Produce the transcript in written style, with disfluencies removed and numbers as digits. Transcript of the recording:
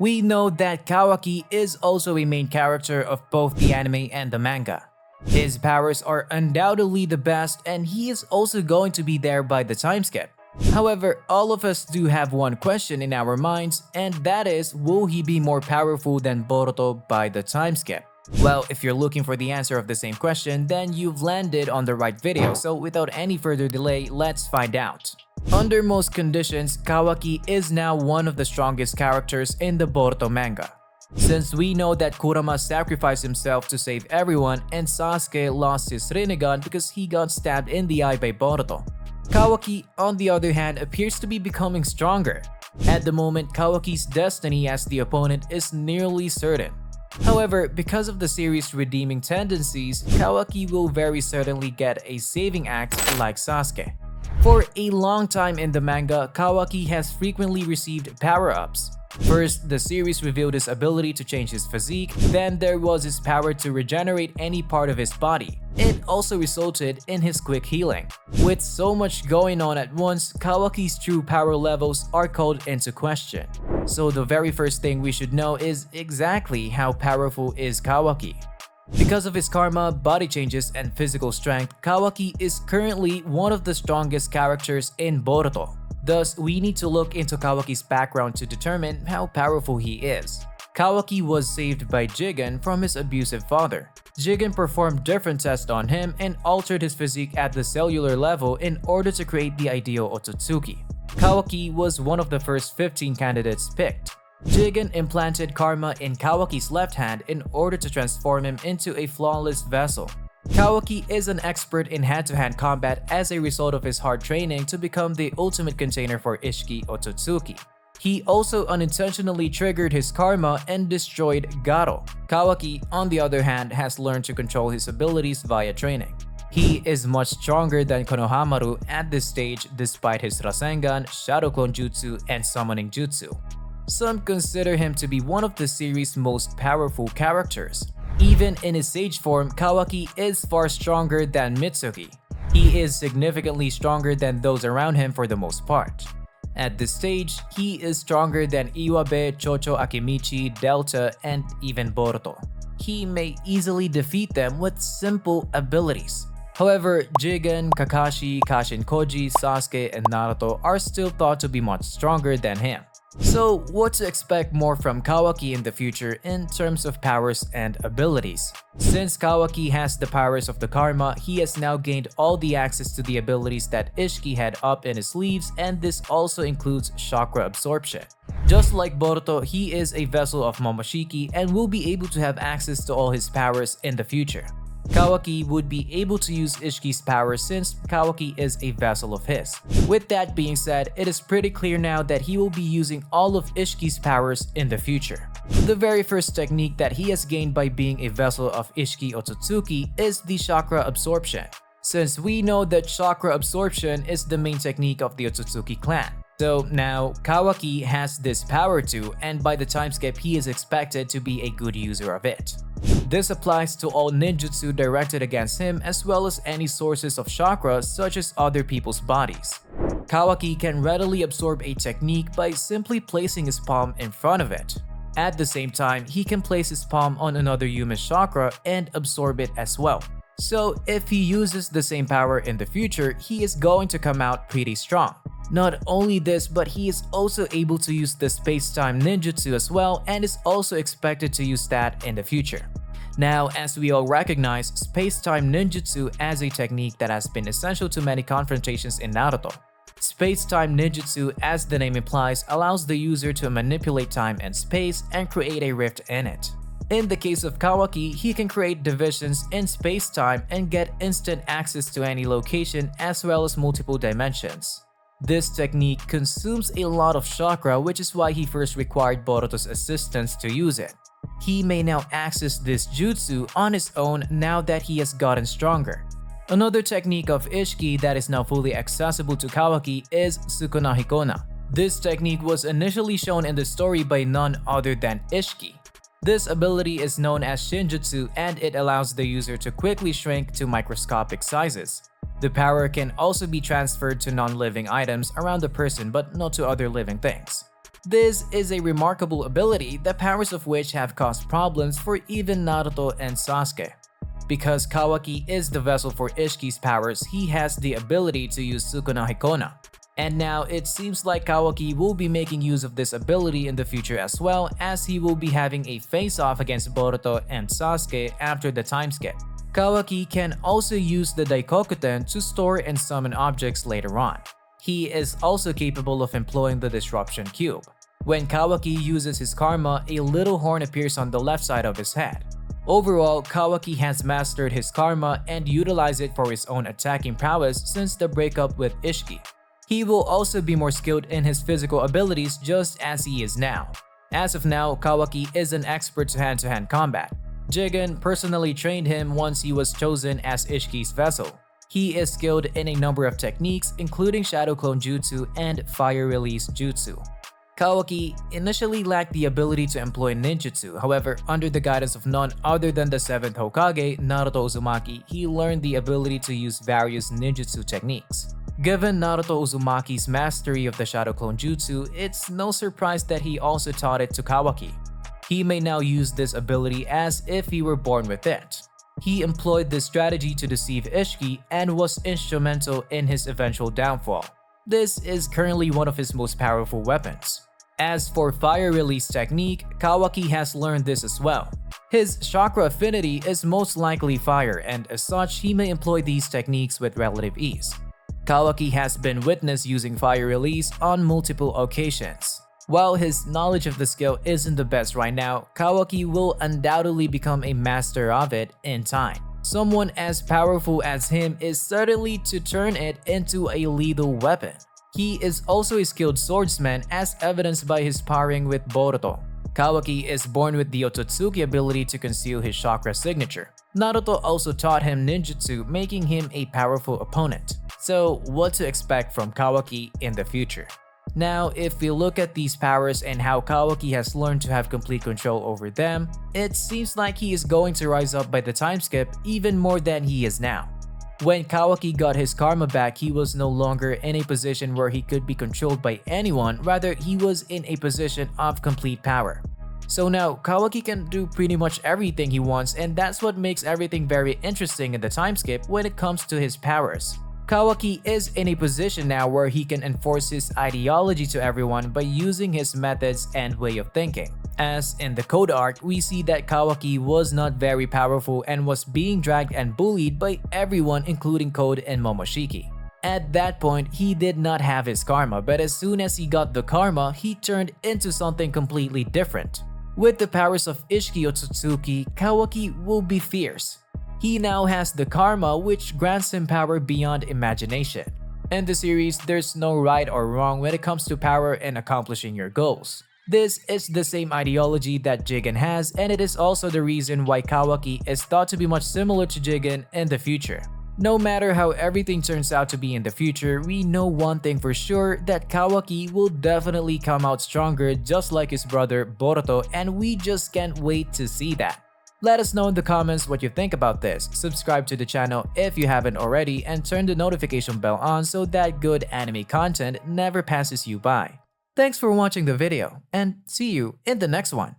We know that Kawaki is also a main character of both the anime and the manga. His powers are undoubtedly the best, and he is also going to be there by the time skip. However, all of us do have one question in our minds, and that is, will he be more powerful than Boruto by the time skip? Well, if you're looking for the answer of the same question, then you've landed on the right video, so without any further delay, let's find out. Under most conditions, Kawaki is now one of the strongest characters in the Boruto manga. Since we know that Kurama sacrificed himself to save everyone and Sasuke lost his Rinnegan because he got stabbed in the eye by Boruto. Kawaki, on the other hand, appears to be becoming stronger. At the moment, Kawaki's destiny as the opponent is nearly certain. However, because of the series' redeeming tendencies, Kawaki will very certainly get a saving act like Sasuke. For a long time in the manga, Kawaki has frequently received power-ups. First, the series revealed his ability to change his physique, then there was his power to regenerate any part of his body. It also resulted in his quick healing. With so much going on at once, Kawaki's true power levels are called into question. So the very first thing we should know is exactly how powerful is Kawaki. Because of his karma, body changes, and physical strength, Kawaki is currently one of the strongest characters in Boruto. Thus, we need to look into Kawaki's background to determine how powerful he is. Kawaki was saved by Jigen from his abusive father. Jigen performed different tests on him and altered his physique at the cellular level in order to create the ideal Otsutsuki. Kawaki was one of the first 15 candidates picked. Jigen implanted karma in Kawaki's left hand in order to transform him into a flawless vessel. Kawaki is an expert in hand-to-hand combat as a result of his hard training to become the ultimate container for Ishiki Otsutsuki. He also unintentionally triggered his karma and destroyed Garo. Kawaki, on the other hand, has learned to control his abilities via training. He is much stronger than Konohamaru at this stage despite his Rasengan, Shadow Clone Jutsu, and Summoning Jutsu. Some consider him to be one of the series' most powerful characters. Even in his sage form, Kawaki is far stronger than Mitsuki. He is significantly stronger than those around him for the most part. At this stage, he is stronger than Iwabe, Chocho Akimichi, Delta, and even Boruto. He may easily defeat them with simple abilities. However, Jigen, Kakashi, Kashin Koji, Sasuke, and Naruto are still thought to be much stronger than him. So, what to expect more from Kawaki in the future in terms of powers and abilities? Since Kawaki has the powers of the karma, he has now gained all the access to the abilities that Ishiki had up in his sleeves, and this also includes chakra absorption. Just like Boruto, he is a vessel of Momoshiki and will be able to have access to all his powers in the future. Kawaki would be able to use Ishiki's power since Kawaki is a vessel of his. With that being said, it is pretty clear now that he will be using all of Ishiki's powers in the future. The very first technique that he has gained by being a vessel of Ishiki Otsutsuki is the chakra absorption. Since we know that chakra absorption is the main technique of the Otsutsuki clan. So now, Kawaki has this power too, and by the time skip he is expected to be a good user of it. This applies to all ninjutsu directed against him as well as any sources of chakra such as other people's bodies. Kawaki can readily absorb a technique by simply placing his palm in front of it. At the same time, he can place his palm on another human's chakra and absorb it as well. So if he uses the same power in the future, he is going to come out pretty strong. Not only this, but he is also able to use the space-time ninjutsu as well and is also expected to use that in the future. Now, as we all recognize, space-time ninjutsu as a technique that has been essential to many confrontations in Naruto. Space-time ninjutsu, as the name implies, allows the user to manipulate time and space and create a rift in it. In the case of Kawaki, he can create divisions in space-time and get instant access to any location as well as multiple dimensions. This technique consumes a lot of chakra, which is why he first required Boruto's assistance to use it. He may now access this jutsu on his own now that he has gotten stronger. Another technique of Ishiki that is now fully accessible to Kawaki is Sukuna Hikona. This technique was initially shown in the story by none other than Ishiki. This ability is known as Shinjutsu and it allows the user to quickly shrink to microscopic sizes. The power can also be transferred to non-living items around the person but not to other living things. This is a remarkable ability, the powers of which have caused problems for even Naruto and Sasuke. Because Kawaki is the vessel for Ishiki's powers, he has the ability to use Sukuna Hikona. And now it seems like Kawaki will be making use of this ability in the future as well, as he will be having a face-off against Boruto and Sasuke after the time skip. Kawaki can also use the Daikokuten to store and summon objects later on. He is also capable of employing the Disruption Cube. When Kawaki uses his karma, a little horn appears on the left side of his head. Overall, Kawaki has mastered his karma and utilized it for his own attacking prowess since the breakup with Ishiki. He will also be more skilled in his physical abilities just as he is now. As of now, Kawaki is an expert to hand-to-hand combat. Jigen personally trained him once he was chosen as Ishiki's vessel. He is skilled in a number of techniques including Shadow Clone Jutsu and Fire Release Jutsu. Kawaki initially lacked the ability to employ ninjutsu, however, under the guidance of none other than the 7th Hokage, Naruto Uzumaki, he learned the ability to use various ninjutsu techniques. Given Naruto Uzumaki's mastery of the Shadow Clone Jutsu, it's no surprise that he also taught it to Kawaki. He may now use this ability as if he were born with it. He employed this strategy to deceive Ishiki and was instrumental in his eventual downfall. This is currently one of his most powerful weapons. As for Fire Release technique, Kawaki has learned this as well. His chakra affinity is most likely fire, and as such, he may employ these techniques with relative ease. Kawaki has been witnessed using Fire Release on multiple occasions. While his knowledge of the skill isn't the best right now, Kawaki will undoubtedly become a master of it in time. Someone as powerful as him is certainly to turn it into a lethal weapon. He is also a skilled swordsman as evidenced by his sparring with Boruto. Kawaki is born with the Otsutsuki ability to conceal his chakra signature. Naruto also taught him ninjutsu, making him a powerful opponent. So what to expect from Kawaki in the future? Now, if we look at these powers and how Kawaki has learned to have complete control over them, it seems like he is going to rise up by the time skip even more than he is now. When Kawaki got his karma back, he was no longer in a position where he could be controlled by anyone, rather he was in a position of complete power. So now, Kawaki can do pretty much everything he wants, and that's what makes everything very interesting in the time skip when it comes to his powers. Kawaki is in a position now where he can enforce his ideology to everyone by using his methods and way of thinking. As in the Code arc, we see that Kawaki was not very powerful and was being dragged and bullied by everyone including Code and Momoshiki. At that point, he did not have his karma, but as soon as he got the karma, he turned into something completely different. With the powers of Ishiki Otsutsuki, Kawaki will be fierce. He now has the karma, which grants him power beyond imagination. In the series, there's no right or wrong when it comes to power and accomplishing your goals. This is the same ideology that Jigen has, and it is also the reason why Kawaki is thought to be much similar to Jigen in the future. No matter how everything turns out to be in the future, we know one thing for sure, that Kawaki will definitely come out stronger just like his brother Boruto, and we just can't wait to see that. Let us know in the comments what you think about this, subscribe to the channel if you haven't already, and turn the notification bell on so that good anime content never passes you by. Thanks for watching the video, and see you in the next one.